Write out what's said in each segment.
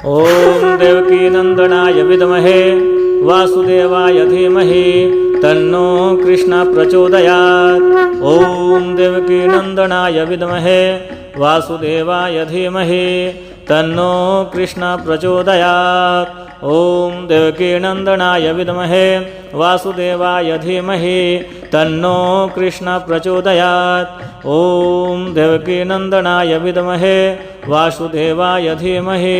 ॐ देवकीनन्दनाय विद्महे वासुदेवाय धीमहि तन्नो कृष्ण प्रचोदयात्। ॐ देवकीनन्दनाय विद्महे वासुदेवाय धीमहि तन्नो कृष्ण प्रचोदयात्। ॐ देवकीनन्दनाय विद्महे वासुदेवाय धीमहि तन्नो कृष्ण प्रचोदयात्। ॐ देवकीनन्दनाय विद्महे वासुदेवाय धीमहि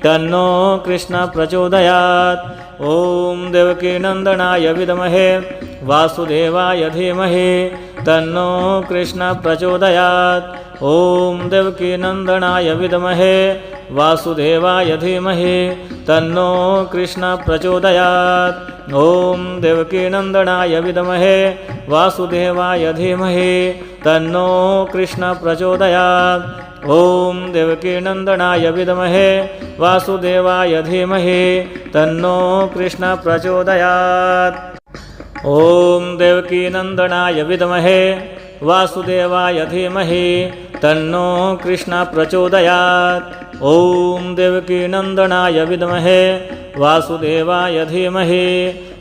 तन्नो कृष्ण प्रचोदयात्। ॐ देवकीनन्दनाय विद्महे वासुदेवाय धीमहि तन्नो कृष्ण प्रचोदयात्। ॐ देवकीनन्दनाय विद्महे वासुदेवाय धीमहि तन्नो कृष्ण प्रचोदयात्। ॐ देवकीनन्दनाय विद्महे वासुदेवाय धीमहि तन्नो कृष्ण प्रचोदयात्। ॐ देवकीनन्दनाय विद्महे वासुदेवाय धीमहि तन्नो कृष्ण प्रचोदयात्। ॐ देवकीनन्दनाय विद्महे वासुदेवाय धीमहि तन्नो कृष्ण प्रचोदयात्। ॐ देवकीनन्दनाय विद्महे वासुदेवाय धीमहि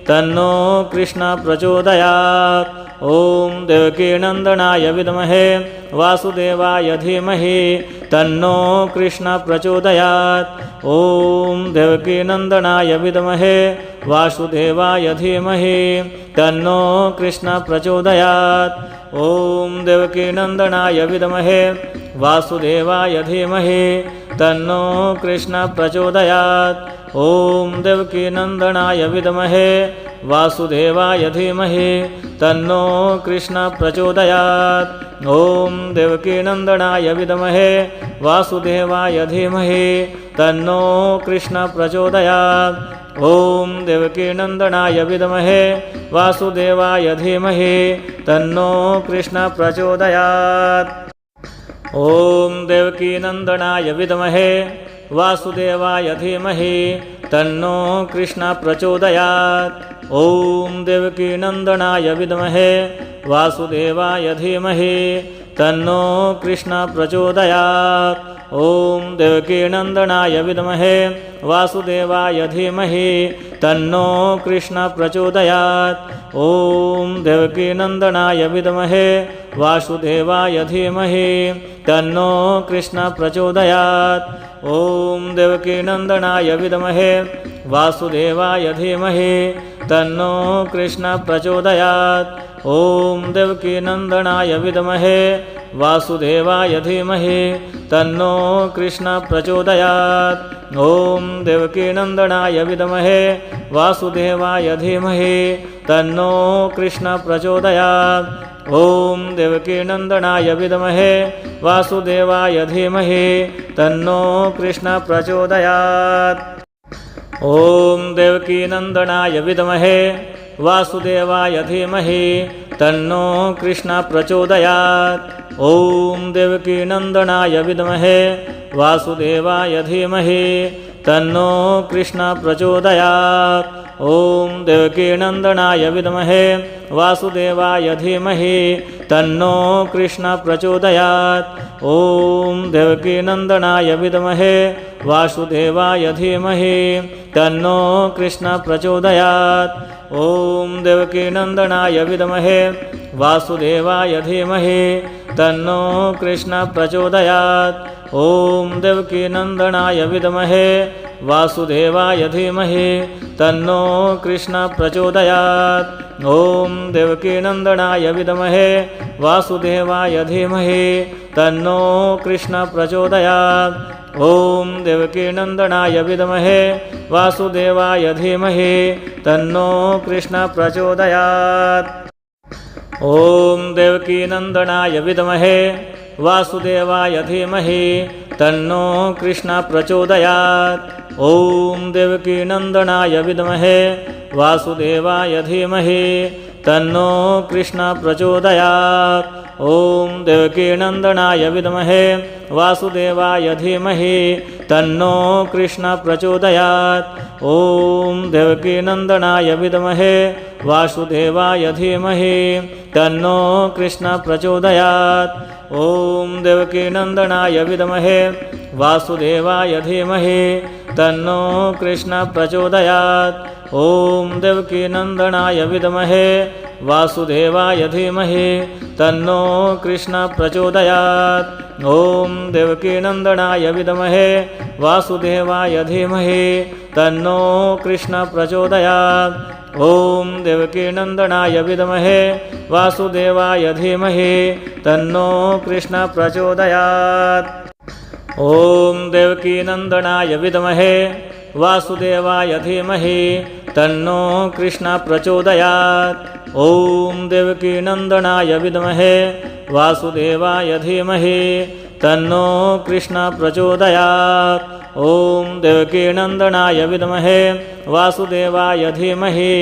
तन्नो कृष्ण प्रचोदयात्। ॐ देवकीनन्दनाय विद्महे वासुदेवाय धीमहि तन्नो कृष्ण प्रचोदयात्। ॐ देवकीनन्दनाय विद्महे वासुदेवाय धीमहि तन्नो कृष्ण प्रचोदयात्। ॐ देवकीनन्दनाय विद्महे वासुदेवाय धीमहि तन्नो कृष्ण प्रचोदयात्। ॐ देवकीनन्दनाय विद्महे वासुदेवाय धीमहि तन्नो कृष्ण प्रचोदयात्। ॐ देवकीनन्दनाय विद्महे वासुदेवाय धीमहि तन्नो कृष्ण प्रचोदयात्। ॐ देवकीनन्दनाय विद्महे वासुदेवाय धीमहि तन्नो कृष्ण प्रचोदयात्। ॐ देवकीनन्दनाय विद्महे वासुदेवाय धीमहि तन्नो कृष्ण प्रचोदयात्। ॐ देवकीनन्दनाय विद्महे वासुदेवाय धीमहि तन्नो कृष्ण प्रचोदयात्। ॐ देवकीनन्दनाय विद्महे वासुदेवाय धीमहि तन्नो कृष्ण प्रचोदयात्। ॐ देवकीनन्दनाय विद्महे वासुदेवाय धीमहि तन्नो कृष्ण प्रचोदयात्। ॐ देवकीनन्दनाय विद्महे वासुदेवाय धीमहि तन्नो कृष्ण प्रचोदयात्। ॐ देवकीनन्दनाय विद्महे वासुदेवाय धीमहि तन्नो कृष्ण प्रचोदयात्। ॐ देवकीनन्दनाय विद्महे वासुदेवाय धीमहि तन्नो कृष्ण प्रचोदयात्। ॐ देवकीनन्दनाय विद्महे वासुदेवाय धीमहि तन्नो कृष्ण प्रचोदयात्। ॐ देवकीनन्दनाय विद्महे वासुदेवाय धीमहि तन्नो कृष्ण प्रचोदयात्। ॐ देवकीनन्दनाय विद्महे वासुदेवाय धीमहि तन्नो कृष्ण प्रचोदयात्। ॐ देवकीनन्दनाय विद्महे वासुदेवाय धीमहि तन्नो कृष्ण प्रचोदयात्। ॐ देवकीनन्दनाय विद्महे वासुदेवाय धीमहि तन्नो कृष्ण प्रचोदयात्। ॐ देवकीनन्दनाय विद्महे वासुदेवाय धीमहि तन्नो कृष्ण प्रचोदयात्। ॐ देवकीनन्दनाय विद्महे वासुदेवाय धीमहि तन्नो कृष्ण प्रचोदयात्। ॐ देवकीनन्दनाय विद्महे वासुदेवाय धीमहि तन्नो कृष्ण प्रचोदयात्। ॐ देवकीनन्दनाय विद्महे वासुदेवाय धीमहि तन्नो कृष्ण प्रचोदयात्। ॐ देवकीनन्दनाय विद्महे वासुदेवाय धीमहि तन्नो कृष्ण प्रचोदयात्। ॐ देवकीनन्दनाय विद्महे वासुदेवाय धीमहि तन्नो कृष्ण प्रचोदयात्। ॐ देवकीनन्दनाय विद्महे वासुदेवाय धीमहि तन्नो कृष्ण प्रचोदयात्। ॐ देवकीनन्दनाय विद्महे वासुदेवाय धीमहि तन्नो कृष्ण प्रचोदयात्। ॐ देवकीनन्दनाय विद्महे वासुदेवाय धीमहि तन्नो कृष्ण प्रचोदयात्। ॐ देवकीनन्दनाय विद्महे वासुदेवाय धीमहि तन्नो कृष्ण प्रचोदयात्। ॐ देवकीनन्दनाय विद्महे वासुदेवाय धीमहि तन्नो कृष्ण प्रचोदयात्। ॐ देवकीनन्दनाय विद्महे वासुदेवाय धीमहि तन्नो कृष्ण प्रचोदयात्। ॐ देवकीनन्दनाय विद्महे वासुदेवाय धीमहि तन्नो कृष्ण प्रचोदयात्। ॐ देवकीनन्दनाय विद्महे वासुदेवाय धीमहि तन्नो कृष्ण प्रचोदयात्। ॐ देवकीनन्दनाय विद्महे वासुदेवाय धीमहि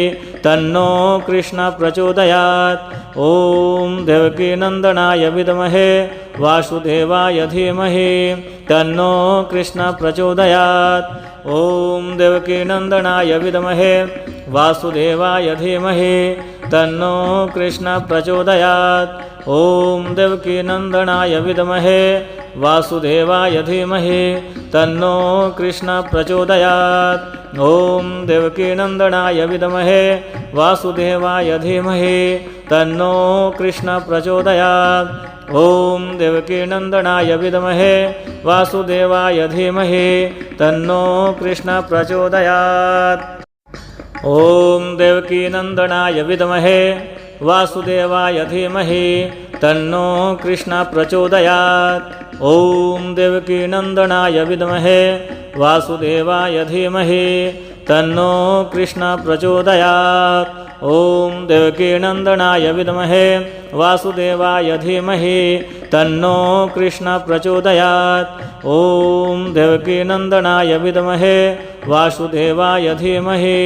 तन्नो कृष्ण प्रचोदयात्। ॐ देवकीनन्दनाय विद्महे वासुदेवाय धीमहि तन्नो कृष्ण प्रचोदयात्। ॐ देवकीनन्दनाय विद्महे वासुदेवाय धीमहि तन्नो कृष्ण प्रचोदयात्। ॐ देवकीनन्दनाय विद्महे वासुदेवाय धीमहि तन्नो कृष्ण प्रचोदयात्। ॐ देवकीनन्दनाय विद्महे वासुदेवाय धीमहि तन्नो कृष्ण प्रचोदयात्। ॐ देवकीनन्दनाय विद्महे वासुदेवाय धीमहि तन्नो कृष्ण प्रचोदयात्। ॐ देवकीनन्दनाय विद्महे वासुदेवाय धीमहि तन्नो कृष्ण प्रचोदयात्। ॐ देवकीनन्दनाय विद्महे वासुदेवाय धीमहि तन्नो कृष्ण प्रचोदयात्। ॐ देवकीनन्दनाय विद्महे वासुदेवाय धीमहि तन्नो कृष्ण प्रचोदयात्। ॐ देवकीनन्दनाय विद्महे वासुदेवाय धीमहि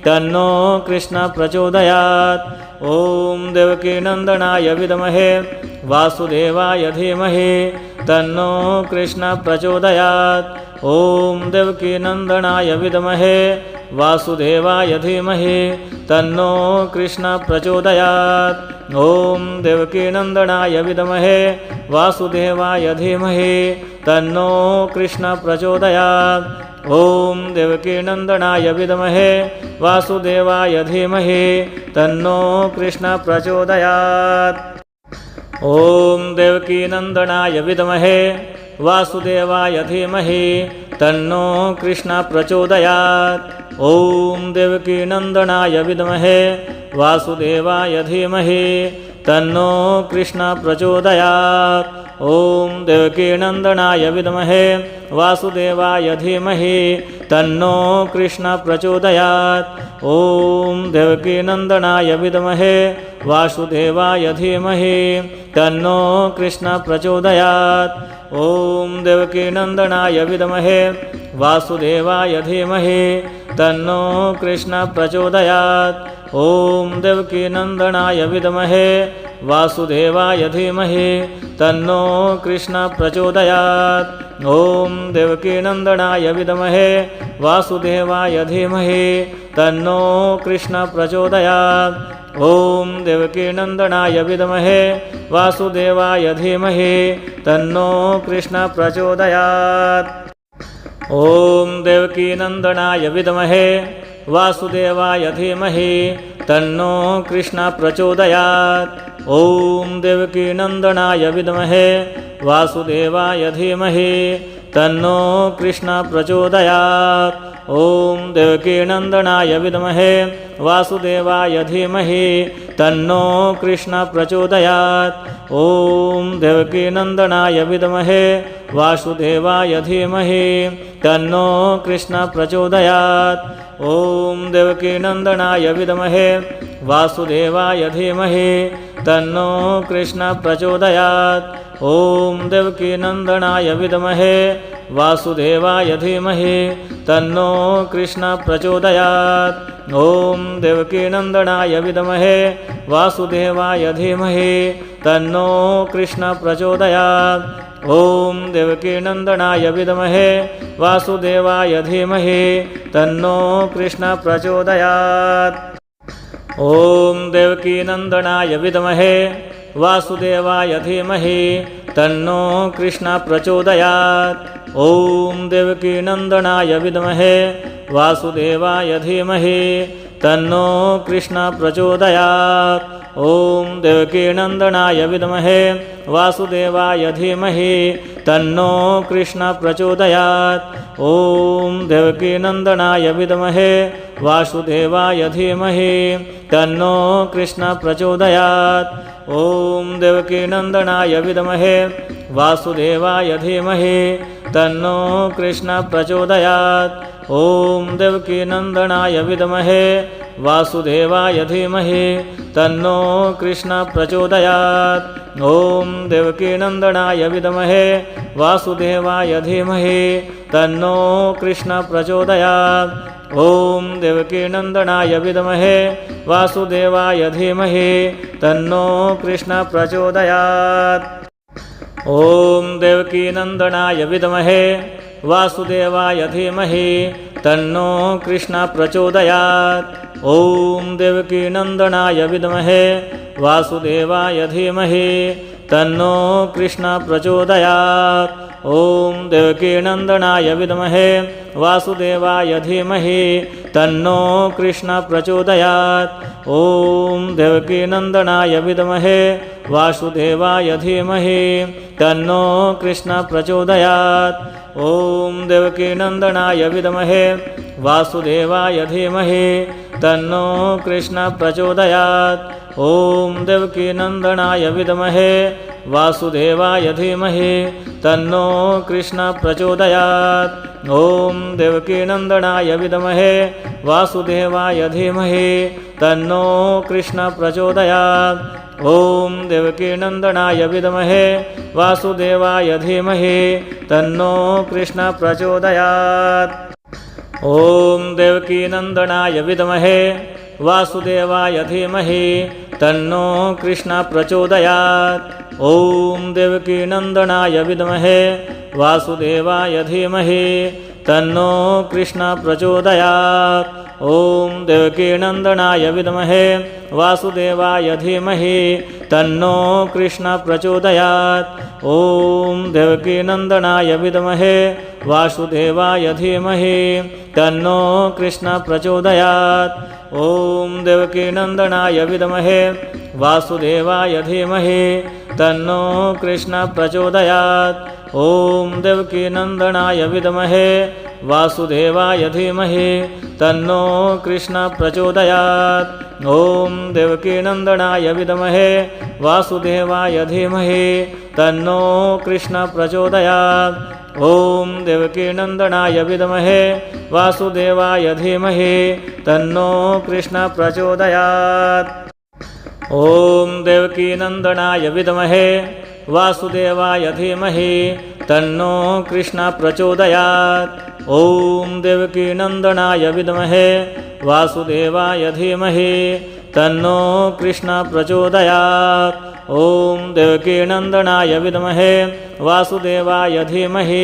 तन्नो कृष्ण प्रचोदयात्। ॐ देवकीनन्दनाय विद्महे वासुदेवाय धीमहि तन्नो कृष्ण प्रचोदयात्। ॐ देवकीनन्दनाय विद्महे वासुदेवाय धीमहि तन्नो कृष्ण प्रचोदयात्। ॐ देवकीनन्दनाय विद्महे वासुदेवाय धीमहि तन्नो कृष्ण प्रचोदयात्। ॐ देवकीनन्दनाय विद्महे वासुदेवाय धीमहि तन्नो कृष्ण प्रचोदयात्। ॐ देवकीनन्दनाय विद्महे वासुदेवाय धीमहि तन्नो कृष्ण प्रचोदयात्। ॐ देवकीनन्दनाय विद्महे वासुदेवाय धीमहि तन्नो कृष्ण प्रचोदयात्। ॐ देवकीनन्दनाय विद्महे वासुदेवाय धीमहि तन्नो कृष्ण प्रचोदयात्। ॐ देवकीनन्दनाय विद्महे वासुदेवाय धीमहि तन्नो कृष्ण प्रचोदयात्। ॐ देवकीनन्दनाय विद्महे वासुदेवाय धीमहि तन्नो कृष्ण प्रचोदयात्। ॐ देवकीनन्दनाय विद्महे वासुदेवाय धीमहि तन्नो कृष्ण प्रचोदयात्। ॐ देवकीनन्दनाय विद्महे वासुदेवाय धीमहि तन्नो कृष्ण प्रचोदयात्। ॐ देवकीनन्दनाय विद्महे वासुदेवाय धीमहि तन्नो कृष्ण प्रचोदयात्। ॐ देवकीनन्दनाय विद्महे वासुदेवाय धीमहि तन्नो कृष्ण प्रचोदयात्। ॐ देवकीनन्दनाय विद्महे वासुदेवाय धीमहि तन्नो कृष्ण प्रचोदयात्। ॐ देवकीनन्दनाय विद्महे वासुदेवाय धीमहि तन्नो कृष्ण प्रचोदयात्। ॐ देवकीनन्दनाय विद्महे वासुदेवाय धीमहि तन्नो कृष्ण प्रचोदयात्। ॐ देवकीनन्दनाय विद्महे वासुदेवाय धीमहि तन्नो कृष्ण प्रचोदयात्। ॐ देवकीनन्दनाय विद्महे वासुदेवाय धीमहि तन्नो कृष्ण प्रचोदयात्। ॐ देवकीनन्दनाय विद्महे वासुदेवाय धीमहि तन्नो कृष्ण प्रचोदयात्। ॐ देवकीनन्दनाय विद्महे वासुदेवाय धीमहि तन्नो कृष्ण प्रचोदयात्। ॐ देवकीनन्दनाय विद्महे वासुदेवाय धीमहि तन्नो कृष्ण प्रचोदयात्। ॐ देवकीनन्दनाय विद्महे वासुदेवाय धीमहि तन्नो कृष्ण प्रचोदयात्। ॐ देवकीनन्दनाय विद्महे वासुदेवाय धीमहि तन्नो कृष्ण प्रचोदयात्। ॐ देवकीनन्दनाय विद्महे वासुदेवाय धीमहि तन्नो कृष्ण प्रचोदयात्। ॐ देवकीनन्दनाय विद्महे वासुदेवाय धीमहि तन्नो कृष्ण प्रचोदयात्। ॐ देवकीनन्दनाय विद्महे वासुदेवाय धीमहि तन्नो कृष्ण प्रचोदयात्। ॐ देवकीनन्दनाय विद्महे वासुदेवाय धीमहि तन्नो कृष्ण प्रचोदयात्। ॐ देवकीनन्दनाय विद्महे वासुदेवाय धीमहि तन्नो कृष्ण प्रचोदयात्। ॐ देवकीनन्दनाय विद्महे वासुदेवाय धीमहि तन्नो कृष्ण प्रचोदयात्। ॐ देवकीनन्दनाय विद्महे वासुदेवाय धीमहि तन्नो कृष्ण प्रचोदयात्। ॐ देवकीनन्दनाय विद्महे वासुदेवाय धीमहि तन्नो कृष्ण प्रचोदयात्। ॐ देवकीनन्दनाय विद्महे वासुदेवाय धीमहि तन्नो कृष्ण प्रचोदयात्। ॐ देवकीनन्दनाय विद्महे वासुदेवाय धीमहि तन्नो कृष्ण प्रचोदयात्। ॐ देवकीनन्दनाय विद्महे वासुदेवाय धीमहि तन्नो कृष्ण प्रचोदयात्। ॐ देवकीनन्दनाय विद्महे वासुदेवाय धीमहि तन्नो कृष्ण प्रचोदयात्। ॐ देवकीनन्दनाय विद्महे वासुदेवाय धीमहि तन्नो कृष्ण प्रचोदयात्। ॐ देवकीनन्दनाय विद्महे वासुदेवाय धीमहि तन्नो कृष्ण प्रचोदयात्। ॐ देवकीनन्दनाय विद्महे वासुदेवाय धीमहि तन्नो कृष्ण प्रचोदयात्। ॐ देवकीनन्दनाय विद्महे वासुदेवाय धीमहि तन्नो कृष्ण प्रचोदयात्। ॐ देवकीनन्दनाय विद्महे वासुदेवाय धीमहि तन्नो कृष्ण प्रचोदयात्। ॐ देवकीनन्दनाय विद्महे वासुदेवाय धीमहि तन्नो कृष्ण प्रचोदयात्। ॐ देवकीनन्दनाय विद्महे वासुदेवाय धीमहि तन्नो कृष्ण प्रचोदयात्। ॐ देवकीनन्दनाय विद्महे वासुदेवाय धीमहि तन्नो कृष्ण प्रचोदयात्। ॐ देवकीनन्दनाय विद्महे वासुदेवाय धीमहि तन्नो कृष्ण प्रचोदयात्। ॐ देवकीनन्दनाय विद्महे वासुदेवाय धीमहि तन्नो कृष्ण प्रचोदयात्। ॐ देवकीनन्दनाय विद्महे वासुदेवाय धीमहि तन्नो कृष्ण प्रचोदयात्। ॐ देवकीनन्दनाय विद्महे वासुदेवाय धीमहि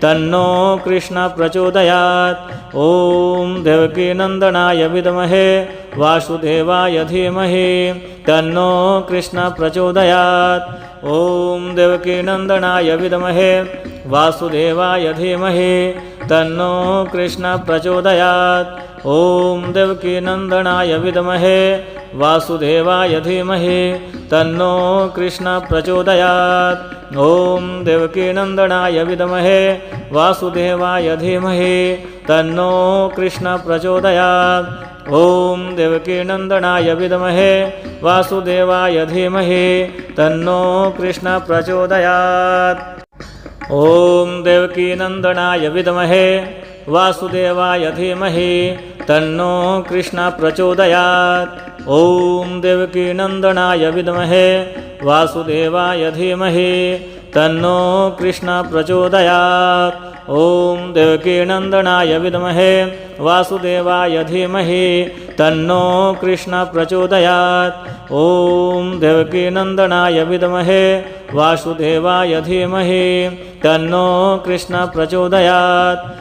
तन्नो कृष्ण प्रचोदयात्। ॐ देवकीनन्दनाय विद्महे वासुदेवाय धीमहि तन्नो कृष्ण प्रचोदयात्। ॐ देवकीनन्दनाय विद्महे वासुदेवाय धीमहि तन्नो कृष्ण प्रचोदयात्। ॐ देवकीनन्दनाय विद्महे वासुदेवाय धीमहि तन्नो कृष्ण प्रचोदयात्। ॐ देवकीनन्दनाय विद्महे वासुदेवाय धीमहि तन्नो कृष्ण प्रचोदयात्। ॐ देवकीनन्दनाय विद्महे वासुदेवाय धीमहि तन्नो कृष्ण प्रचोदयात्। ॐ देवकीनन्दनाय विद्महे वासुदेवाय धीमहि तन्नो कृष्ण प्रचोदयात्। ॐ देवकीनन्दनाय विद्महे वासुदेवाय धीमहि तन्नो कृष्ण प्रचोदयात्। ॐ देवकीनन्दनाय विद्महे वासुदेवाय धीमहि तन्नो कृष्ण प्रचोदयात्। ॐ देवकीनन्दनाय विद्महे वासुदेवाय धीमहि तन्नो कृष्ण प्रचोदयात्।